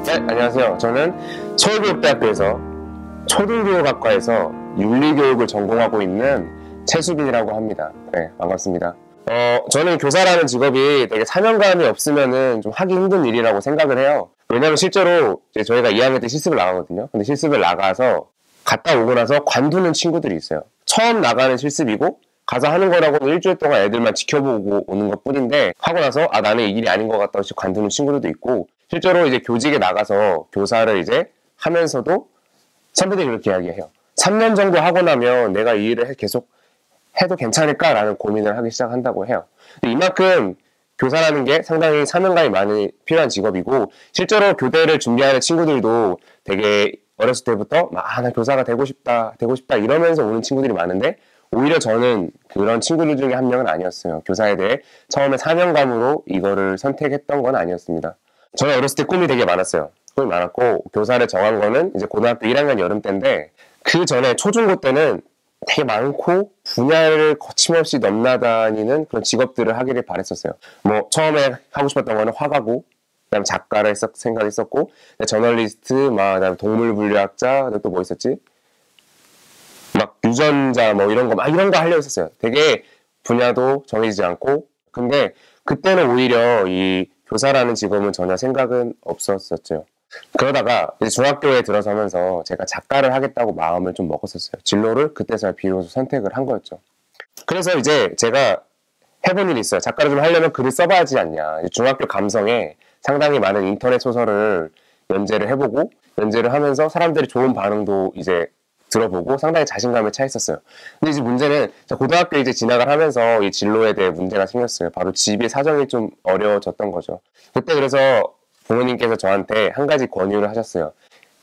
네, 안녕하세요. 저는 서울교육대학교에서 초등교육학과에서 윤리교육을 전공하고 있는 최수빈이라고 합니다. 네, 반갑습니다. 저는 교사라는 직업이 되게 사명감이 없으면은 좀 하기 힘든 일이라고 생각을 해요. 왜냐면 실제로 이제 저희가 2학년 때 실습을 나가거든요. 근데 실습을 나가서 갔다 오고 나서 관두는 친구들이 있어요. 처음 나가는 실습이고 가서 하는 거라고는 일주일 동안 애들만 지켜보고 오는 것 뿐인데 하고 나서 나는 이 길이 아닌 것 같다고 관두는 친구들도 있고, 실제로 이제 교직에 나가서 교사를 이제 하면서도 선배들이 이렇게 이야기해요. 3년 정도 하고 나면 내가 이 일을 계속 해도 괜찮을까라는 고민을 하기 시작한다고 해요. 이만큼 교사라는 게 상당히 사명감이 많이 필요한 직업이고, 실제로 교대를 준비하는 친구들도 되게 어렸을 때부터 나 교사가 되고 싶다 이러면서 오는 친구들이 많은데, 오히려 저는 그런 친구들 중에 한 명은 아니었어요. 교사에 대해 처음에 사명감으로 이거를 선택했던 건 아니었습니다. 저는 어렸을 때 꿈이 되게 많았어요. 꿈이 많았고, 교사를 정한 거는 이제 고등학교 1학년 여름 때인데, 그 전에 초중고 때는 되게 많고 분야를 거침없이 넘나다니는 그런 직업들을 하기를 바랬었어요. 뭐 처음에 하고 싶었던 거는 화가고, 그다음에 작가를 생각했었고, 저널리스트, 그다음에 동물분류학자, 또 뭐 있었지? 막 유전자 뭐 이런 거 하려고 했었어요. 되게 분야도 정해지지 않고. 근데 그때는 오히려 이 교사라는 직업은 전혀 생각은 없었었죠. 그러다가 이제 중학교에 들어서면서 제가 작가를 하겠다고 마음을 좀 먹었었어요. 진로를 그때서야 비로소 선택을 한 거였죠. 그래서 이제 제가 해본 일이 있어요. 작가를 좀 하려면 글을 써봐야지 않냐. 중학교 감성에 상당히 많은 인터넷 소설을 연재를 해보고, 연재를 하면서 사람들이 좋은 반응도 이제 들어보고 상당히 자신감을 차있었어요. 근데 이제 문제는 고등학교 이제 진학을 하면서 이 진로에 대해 문제가 생겼어요. 바로 집의 사정이 좀 어려워졌던 거죠. 그때 그래서 부모님께서 저한테 한 가지 권유를 하셨어요.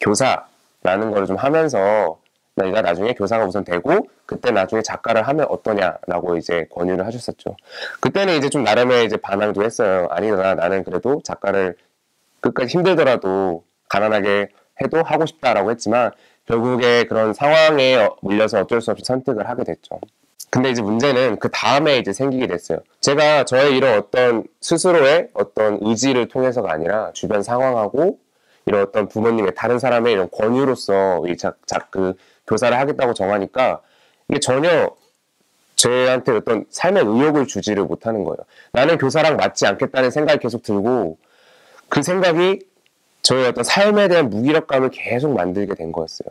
교사라는 거를 좀 하면서 너희가 나중에 교사가 우선 되고 그때 나중에 작가를 하면 어떠냐라고 이제 권유를 하셨었죠. 그때는 이제 좀 나름의 이제 반항도 했어요. 아니다, 나는 그래도 작가를 끝까지 힘들더라도 가난하게 해도 하고 싶다라고 했지만 결국에 그런 상황에 물려서 어쩔 수 없이 선택을 하게 됐죠. 근데 이제 문제는 그 다음에 이제 생기게 됐어요. 제가 저의 이런 어떤 스스로의 어떤 의지를 통해서가 아니라 주변 상황하고 이런 어떤 부모님의 다른 사람의 이런 권유로서 그 교사를 하겠다고 정하니까 이게 전혀 저한테 어떤 삶의 의욕을 주지를 못하는 거예요. 나는 교사랑 맞지 않겠다는 생각이 계속 들고, 그 생각이 저의 어떤 삶에 대한 무기력감을 계속 만들게 된 거였어요.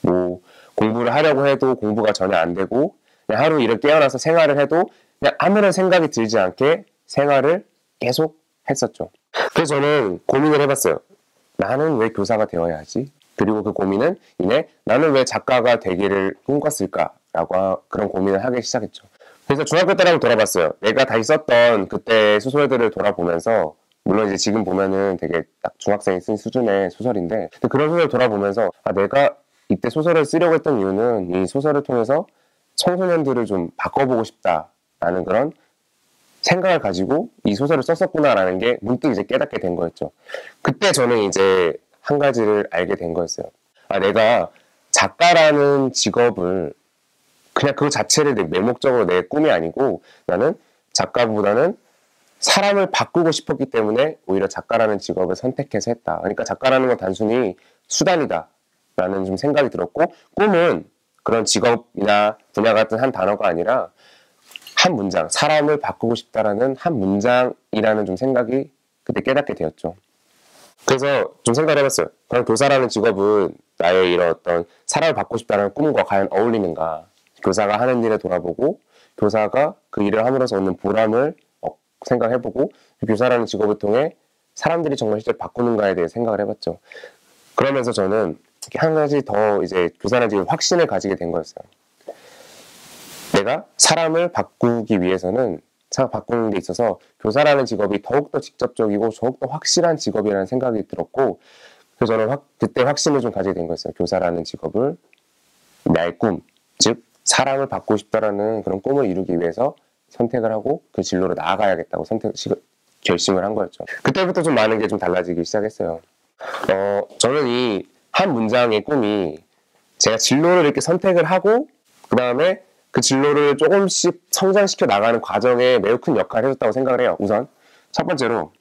뭐 공부를 하려고 해도 공부가 전혀 안 되고, 그냥 하루 일을 깨어나서 생활을 해도 그냥 아무런 생각이 들지 않게 생활을 계속 했었죠. 그래서 저는 고민을 해봤어요. 나는 왜 교사가 되어야 하지? 그리고 그 고민은 이내 나는 왜 작가가 되기를 꿈꿨을까라고 그런 고민을 하기 시작했죠. 그래서 중학교 때라고 돌아봤어요. 내가 다시 썼던 그때 소설들을 돌아보면서, 물론 이제 지금 보면은 되게 딱 중학생이 쓴 수준의 소설인데, 그런 소설을 돌아보면서 내가 이때 소설을 쓰려고 했던 이유는 이 소설을 통해서 청소년들을 좀 바꿔보고 싶다라는 그런 생각을 가지고 이 소설을 썼었구나라는 게 문득 이제 깨닫게 된 거였죠. 그때 저는 이제 한 가지를 알게 된 거였어요. 내가 작가라는 직업을 그냥 그 자체를 내 매목적으로 내 꿈이 아니고, 나는 작가보다는 사람을 바꾸고 싶었기 때문에 오히려 작가라는 직업을 선택해서 했다. 그러니까 작가라는 건 단순히 수단이다 라는 좀 생각이 들었고, 꿈은 그런 직업이나 분야 같은 한 단어가 아니라 한 문장, 사람을 바꾸고 싶다라는 한 문장이라는 좀 생각이 그때 깨닫게 되었죠. 그래서 좀 생각을 해봤어요. 과연 교사라는 직업은 나의 이런 어떤 사람을 바꾸고 싶다는 꿈과 과연 어울리는가. 교사가 하는 일을 돌아보고 교사가 그 일을 함으로써 얻는 보람을 생각해보고, 교사라는 직업을 통해 사람들이 정말 실제로 바꾸는가에 대해 생각을 해봤죠. 그러면서 저는 한 가지 더 이제 교사라는 직업에 확신을 가지게 된 거였어요. 내가 사람을 바꾸기 위해서는, 바꾸는 데 있어서 교사라는 직업이 더욱더 직접적이고 더욱더 확실한 직업이라는 생각이 들었고, 그래서 저는 그때 확신을 좀 가지게 된 거였어요. 교사라는 직업을 나의 꿈, 즉 사람을 바꾸고 싶다라는 그런 꿈을 이루기 위해서 선택을 하고 그 진로로 나아가야겠다고 결심을 한 거였죠. 그때부터 좀 많은 게 좀 달라지기 시작했어요. 저는 이 한 문장의 꿈이 제가 진로를 이렇게 선택을 하고 그 다음에 그 진로를 조금씩 성장시켜 나가는 과정에 매우 큰 역할을 해줬다고 생각을 해요. 우선 첫 번째로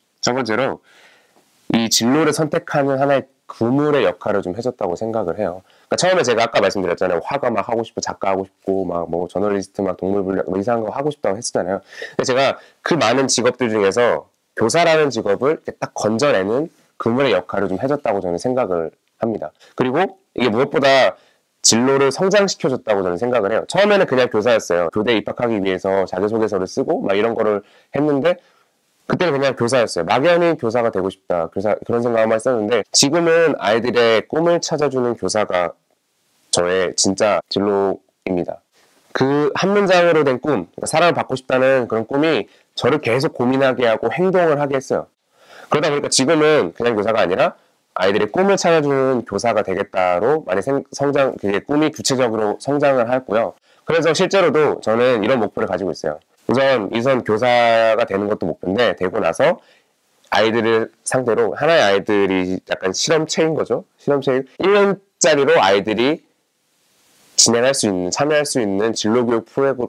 이 진로를 선택하는 하나의 그물의 역할을 좀 해줬다고 생각을 해요. 그러니까 처음에 제가 아까 말씀드렸잖아요. 화가 막 하고 싶고, 작가 하고 싶고, 막 뭐 저널리스트, 막 동물분석, 뭐 이상한 거 하고 싶다고 했었잖아요. 근데 제가 그 많은 직업들 중에서 교사라는 직업을 이렇게 딱 건져내는 그물의 역할을 좀 해줬다고 저는 생각을 합니다. 그리고 이게 무엇보다 진로를 성장시켜줬다고 저는 생각을 해요. 처음에는 그냥 교사였어요. 교대에 입학하기 위해서 자기소개서를 쓰고 막 이런 거를 했는데 그때는 그냥 교사였어요. 막연히 교사가 되고 싶다. 그런 생각만 했었는데 지금은 아이들의 꿈을 찾아주는 교사가 저의 진짜 진로입니다. 그 한 문장으로 된 꿈, 그러니까 사랑을 받고 싶다는 그런 꿈이 저를 계속 고민하게 하고 행동을 하게 했어요. 그러다 보니까 지금은 그냥 교사가 아니라 아이들의 꿈을 찾아주는 교사가 되겠다로 많이 그게 꿈이 구체적으로 성장을 했고요. 그래서 실제로도 저는 이런 목표를 가지고 있어요. 우선 교사가 되는 것도 목표인데, 되고 나서 아이들을 상대로, 하나의 아이들이 약간 실험체인 거죠. 실험체 1년짜리로 아이들이 참여할 수 있는 진로교육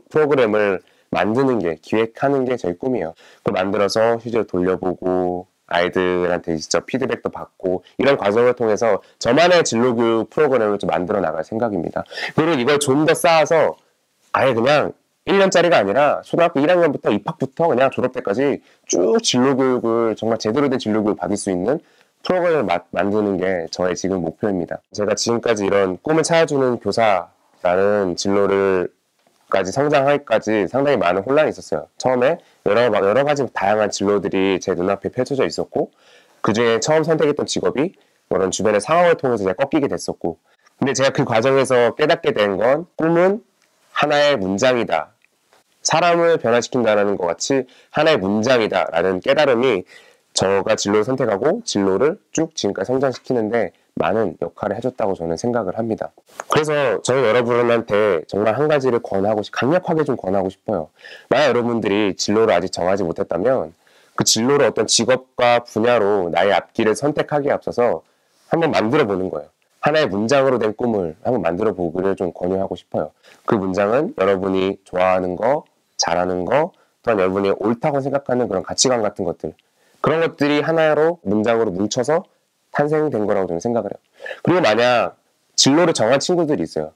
프로그램을 만드는 게, 기획하는 게 제 꿈이에요. 그걸 만들어서 실제로 돌려보고, 아이들한테 직접 피드백도 받고, 이런 과정을 통해서 저만의 진로교육 프로그램을 좀 만들어 나갈 생각입니다. 그리고 이걸 좀 더 쌓아서 아예 그냥 1년짜리가 아니라 초등학교 1학년부터 입학부터 그냥 졸업 때까지 쭉 진로교육을, 정말 제대로 된 진로교육을 받을 수 있는 프로그램을 만드는 게 저의 지금 목표입니다. 제가 지금까지 이런 꿈을 찾아주는 교사라는 진로를까지 성장하기까지 상당히 많은 혼란이 있었어요. 처음에 여러 가지 다양한 진로들이 제 눈앞에 펼쳐져 있었고, 그 중에 처음 선택했던 직업이 그런 주변의 상황을 통해서 제가 꺾이게 됐었고, 근데 제가 그 과정에서 깨닫게 된 건 꿈은 하나의 문장이다. 사람을 변화시킨다는 것 같이 하나의 문장이다라는 깨달음이 저가 진로를 선택하고 진로를 쭉 지금까지 성장시키는데 많은 역할을 해줬다고 저는 생각을 합니다. 그래서 저는 여러분한테 정말 한 가지를 강력하게 좀 권하고 싶어요. 만약 여러분들이 진로를 아직 정하지 못했다면 그 진로를 어떤 직업과 분야로 나의 앞길을 선택하기에 앞서서 한번 만들어 보는 거예요. 하나의 문장으로 된 꿈을 한번 만들어 보기를 좀 권유하고 싶어요. 그 문장은 여러분이 좋아하는 거, 잘하는 거, 또한 여러분이 옳다고 생각하는 그런 가치관 같은 것들, 그런 것들이 하나로 문장으로 뭉쳐서 탄생된 거라고 저는 생각을 해요. 그리고 만약 진로를 정한 친구들이 있어요.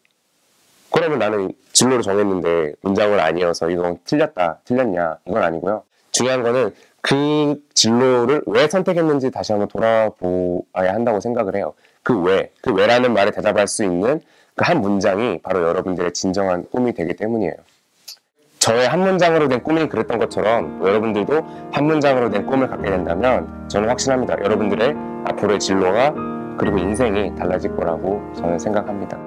그러면 나는 진로를 정했는데 문장을 아니어서 이건 틀렸냐, 이건 아니고요. 중요한 거는 그 진로를 왜 선택했는지 다시 한번 돌아보아야 한다고 생각을 해요. 그 왜라는 말에 대답할 수 있는 그 한 문장이 바로 여러분들의 진정한 꿈이 되기 때문이에요. 저의 한 문장으로 된 꿈이 그랬던 것처럼 여러분들도 한 문장으로 된 꿈을 갖게 된다면 저는 확신합니다. 여러분들의 앞으로의 진로가 그리고 인생이 달라질 거라고 저는 생각합니다.